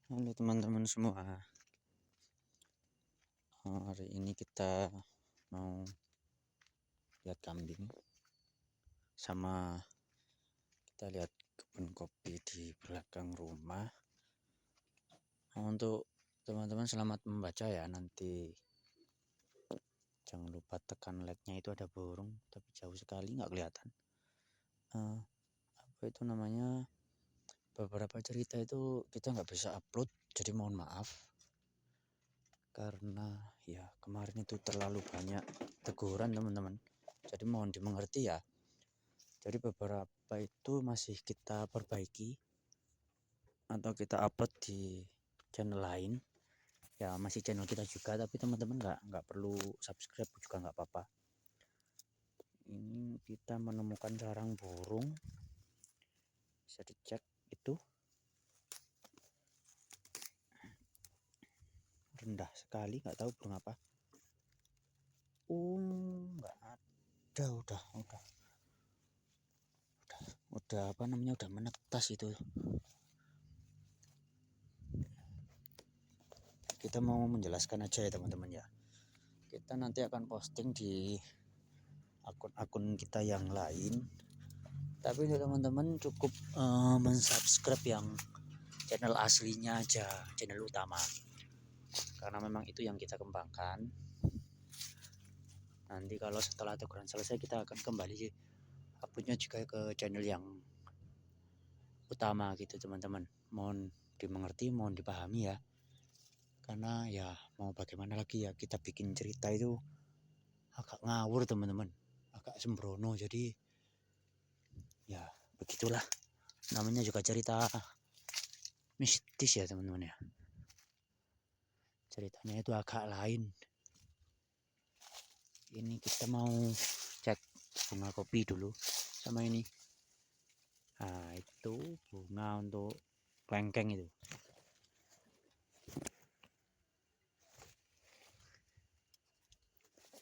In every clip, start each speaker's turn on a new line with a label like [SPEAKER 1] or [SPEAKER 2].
[SPEAKER 1] Halo teman-teman semua. Hari ini kita mau lihat kambing, sama kita lihat kebun kopi di belakang rumah. Untuk teman-teman selamat membaca ya. Nanti jangan lupa tekan like-nya, itu ada burung tapi jauh sekali nggak kelihatan. Apa itu namanya, beberapa cerita itu kita nggak bisa upload, jadi mohon maaf. Karena ya kemarin itu terlalu banyak teguran teman-teman, jadi mohon dimengerti ya. Jadi beberapa itu masih kita perbaiki atau kita upload di channel lain ya, masih channel kita juga, tapi teman-teman nggak perlu subscribe juga nggak apa-apa. Ini kita menemukan sarang burung, bisa dicek itu rendah sekali, nggak tahu burung apa. Nggak ada, udah apa namanya, udah menetas itu. Kita mau menjelaskan aja ya teman-teman ya. Kita nanti akan posting di akun-akun kita yang lain, tapi untuk teman-teman cukup mensubscribe yang channel aslinya aja, channel utama, karena memang itu yang kita kembangkan. Nanti kalau setelah teguran selesai kita akan kembali uploadnya juga ke channel yang utama gitu teman-teman. Mohon dimengerti, mohon dipahami ya, karena ya mau bagaimana lagi ya, kita bikin cerita itu agak ngawur teman-teman, agak sembrono. Jadi ya begitulah, namanya juga cerita mistis ya teman-teman ya, ceritanya itu agak lain. Ini kita mau cek bunga kopi dulu sama ini. Nah itu bunga untuk kelengkeng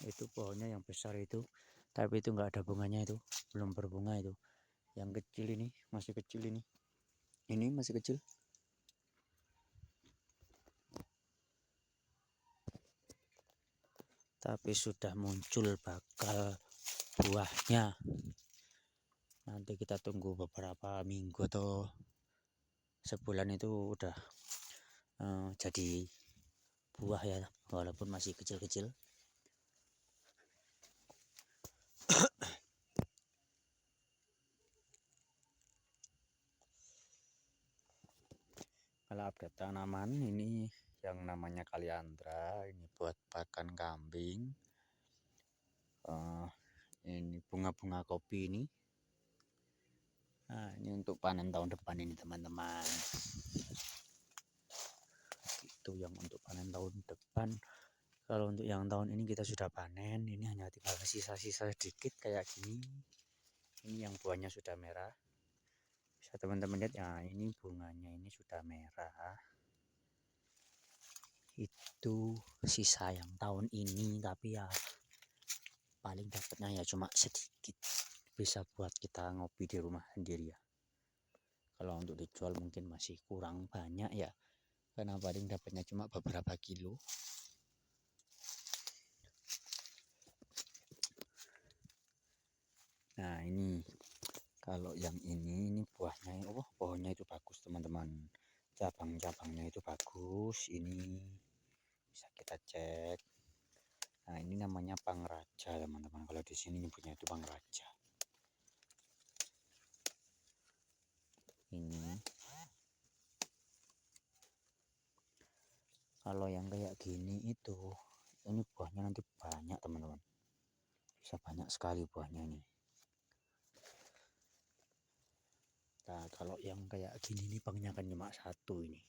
[SPEAKER 1] itu pohonnya yang besar itu, tapi itu nggak ada bunganya, itu belum berbunga. Itu yang kecil ini masih kecil, ini masih kecil. Tapi sudah muncul bakal buahnya. Nanti kita tunggu beberapa minggu atau sebulan itu udah jadi buah ya, walaupun masih kecil-kecil. Kalau update tanaman, ini yang namanya kaliandra, ini buat pakan kambing. Ini bunga-bunga kopi ini. Nah ini untuk panen tahun depan ini teman-teman. Itu yang untuk panen tahun depan. Kalau untuk yang tahun ini kita sudah panen, ini hanya tinggal sisa-sisa sedikit kayak gini. Ini yang buahnya sudah merah, bisa teman-teman lihat ya. Ini bunganya ini sudah merah. Itu sisa yang tahun ini, tapi ya paling dapatnya ya cuma sedikit, bisa buat kita ngopi di rumah sendiri ya. Kalau untuk dijual mungkin masih kurang banyak ya, karena paling dapatnya cuma beberapa kilo. Nah ini kalau yang ini buahnya, pohonnya itu bagus teman-teman, cabang-cabangnya itu bagus. Ini bisa kita cek. Nah ini namanya pangraja teman-teman, kalau di sini nyebutnya itu pangraja. Ini kalau yang kayak gini itu, ini buahnya nanti banyak teman-teman, bisa banyak sekali buahnya ini. Nah kalau yang kayak gini nih bangnya kan cuma satu, ini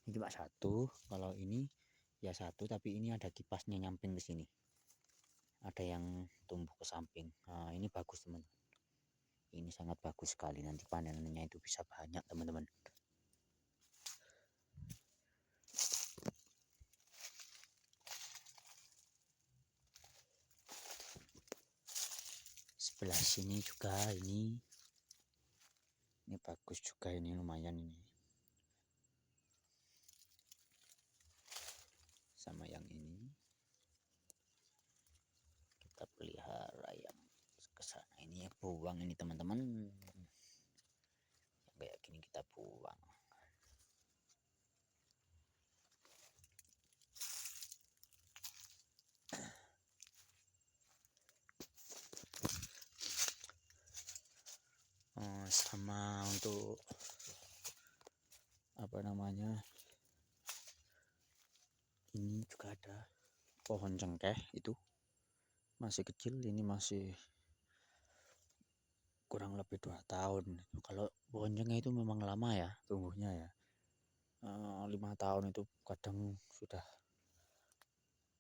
[SPEAKER 1] cuma satu. Kalau ini ya satu, tapi ini ada kipasnya nyamping ke sini, ada yang tumbuh ke samping. Nah ini bagus teman-teman, ini sangat bagus sekali, nanti panenannya itu bisa banyak teman-teman. Sebelah sini juga ini bagus juga, ini lumayan ini. sama yang ini kita pelihara yang kesana ini ya, buang ini teman-teman, yang kayak gini kita buang. Sama untuk apa namanya, ini juga ada pohon cengkeh, itu masih kecil, ini masih kurang lebih 2 tahun. Kalau pohon cengkeh itu memang lama ya tumbuhnya ya, 5 tahun itu kadang sudah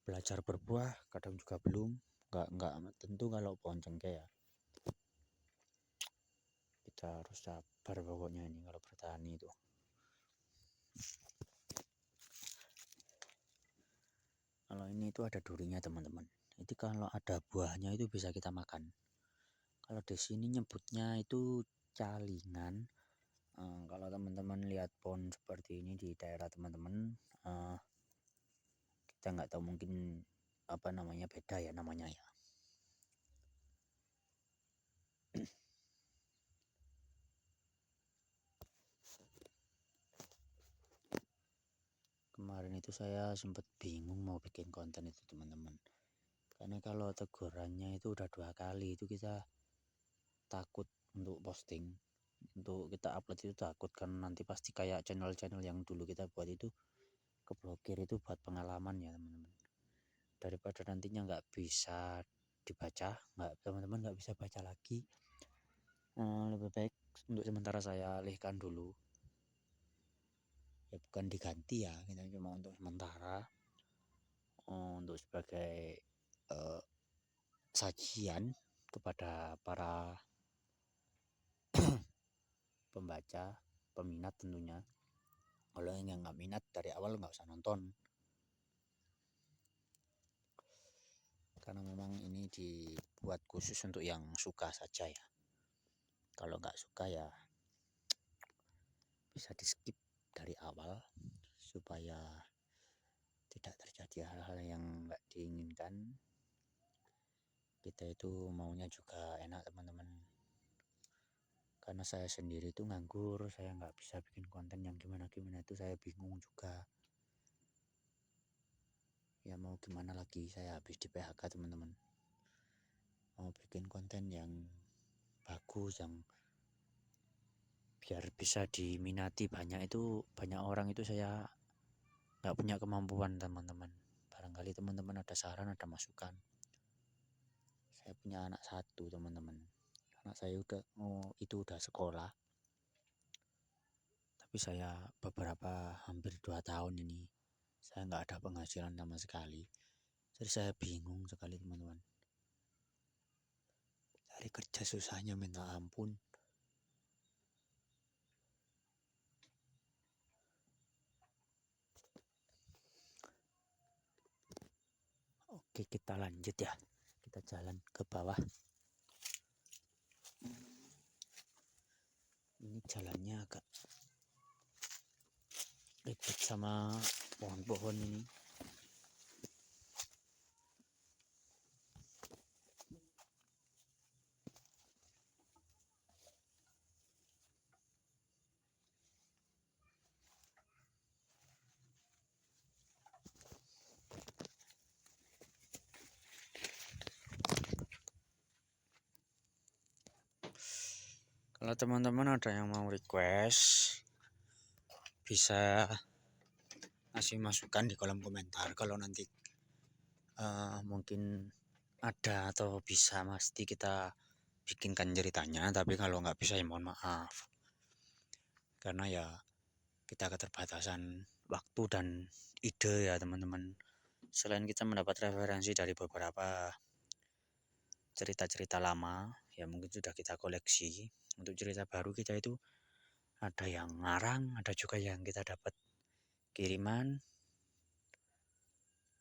[SPEAKER 1] belajar berbuah, kadang juga belum, nggak tentu kalau pohon cengkeh ya. Kita harus sabar pokoknya ini kalau bertani itu. Kalau ini itu ada durinya teman-teman, itu kalau ada buahnya itu bisa kita makan. Kalau di sini nyebutnya itu calingan. Kalau teman-teman lihat pohon seperti ini di daerah teman-teman, kita nggak tahu, mungkin apa namanya, beda ya namanya ya. Kemarin itu saya sempat bingung mau bikin konten itu teman-teman, karena kalau tegurannya itu udah 2 kali, itu kita takut untuk posting, untuk kita upload itu takut, kan nanti pasti kayak channel-channel yang dulu kita buat itu keblokir. Itu buat pengalaman ya teman-teman, daripada nantinya nggak bisa dibaca, teman-teman nggak bisa baca lagi, lebih baik untuk sementara saya alihkan dulu ya, bukan diganti ya, kita cuma untuk sementara, untuk sebagai sajian kepada para pembaca, peminat tentunya. Kalau yang nggak minat dari awal nggak usah nonton, karena memang ini dibuat khusus untuk yang suka saja ya. Kalau nggak suka ya bisa di skip dari awal, supaya tidak terjadi hal-hal yang nggak diinginkan. Kita itu maunya juga enak teman-teman, karena saya sendiri itu nganggur, saya nggak bisa bikin konten yang gimana-gimana, itu saya bingung juga ya. Mau gimana lagi, saya habis di PHK teman-teman, mau bikin konten yang bagus, yang biar bisa diminati banyak, itu banyak orang, itu saya nggak punya kemampuan teman-teman. Barangkali teman-teman ada saran, ada masukan. Saya punya anak 1 teman-teman, anak saya udah sekolah, tapi saya hampir 2 tahun ini saya nggak ada penghasilan sama sekali. Jadi saya bingung sekali teman-teman, cari kerja susahnya minta ampun. Oke, kita lanjut ya, kita jalan ke bawah. Ini jalannya agak ribet sama pohon-pohon ini. Kalau teman-teman ada yang mau request, bisa kasih masukan di kolom komentar. Kalau nanti mungkin ada atau bisa, pasti kita bikinkan ceritanya. Tapi kalau nggak bisa ya mohon maaf, karena ya kita keterbatasan waktu dan ide ya teman-teman. Selain kita mendapat referensi dari beberapa cerita-cerita lama ya, mungkin sudah kita koleksi, untuk cerita baru kita itu ada yang ngarang, ada juga yang kita dapat kiriman.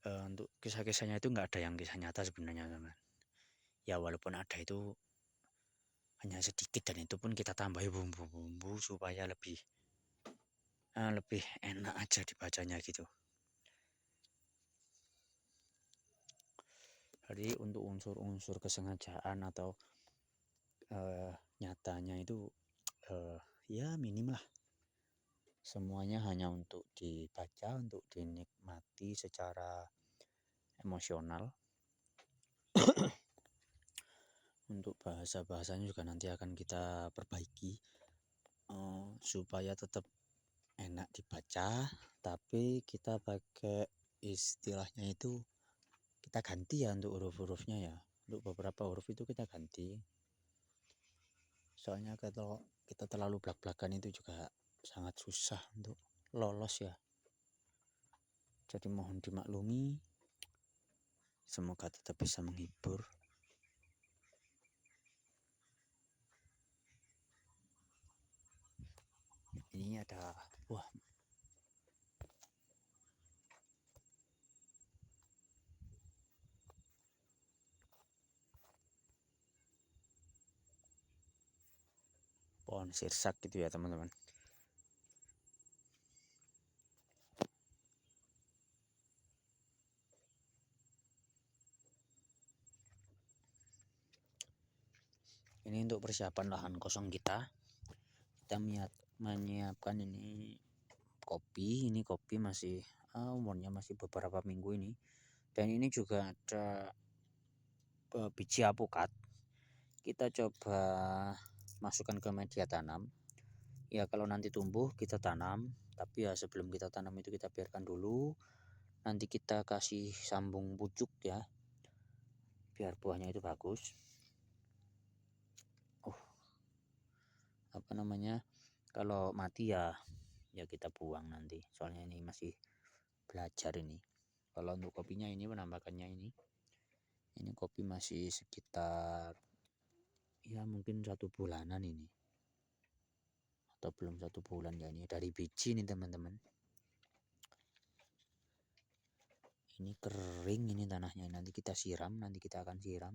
[SPEAKER 1] Untuk kisah-kisahnya itu nggak ada yang kisah nyata sebenarnya teman. Ya walaupun ada itu hanya sedikit, dan itu pun kita tambahi bumbu-bumbu supaya lebih enak aja dibacanya gitu. Jadi untuk unsur-unsur kesengajaan atau nyatanya itu ya minim lah. Semuanya hanya untuk dibaca, untuk dinikmati secara emosional. Untuk bahasa-bahasanya juga nanti akan kita perbaiki supaya tetap enak dibaca, tapi kita pakai istilahnya itu kita ganti ya untuk huruf-hurufnya ya. Untuk beberapa huruf itu kita ganti. Soalnya kalau kita terlalu blak-blakan itu juga sangat susah untuk lolos ya. Jadi mohon dimaklumi. Semoga tetap bisa menghibur. Ini ada wah, pohon sirsak gitu ya teman-teman. Ini untuk persiapan lahan kosong kita menyiapkan ini kopi. Ini kopi masih umurnya masih beberapa minggu ini, dan ini juga ada biji apukat. Kita coba masukkan ke media tanam ya. Kalau nanti tumbuh kita tanam, tapi ya sebelum kita tanam itu kita biarkan dulu, nanti kita kasih sambung pucuk ya, biar buahnya itu bagus. Kalau mati ya kita buang nanti, soalnya ini masih belajar ini. Kalau untuk kopinya ini penampakannya ini kopi masih sekitar ya mungkin 1 bulanan ini, atau belum 1 bulan ya. Ini dari biji nih teman-teman. Ini kering ini tanahnya, nanti kita siram, nanti kita akan siram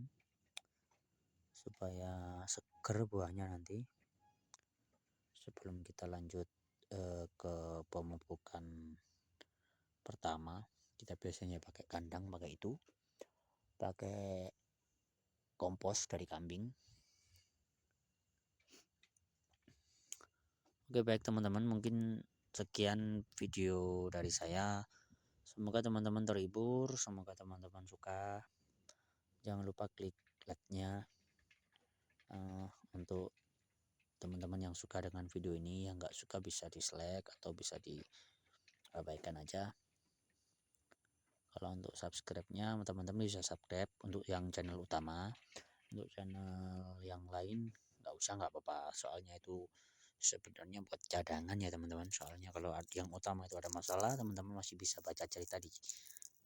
[SPEAKER 1] supaya seger buahnya nanti. Sebelum kita lanjut ke pemupukan pertama, kita biasanya pakai kandang, pakai kompos dari kambing. Oke, baik teman-teman, mungkin sekian video dari saya. Semoga teman-teman terhibur, semoga teman-teman suka. Jangan lupa klik like-nya. Untuk teman-teman yang suka dengan video ini, yang nggak suka bisa dislike atau bisa diabaikan aja. Kalau untuk subscribe-nya, teman-teman bisa subscribe untuk yang channel utama. Untuk channel yang lain nggak usah, nggak apa-apa, soalnya itu sebenarnya buat cadangan ya teman-teman. Soalnya kalau yang utama itu ada masalah, teman-teman masih bisa baca cerita di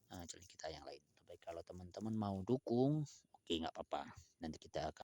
[SPEAKER 1] channel kita yang lain. Tapi kalau teman-teman mau dukung, oke, nggak apa-apa, nanti kita akan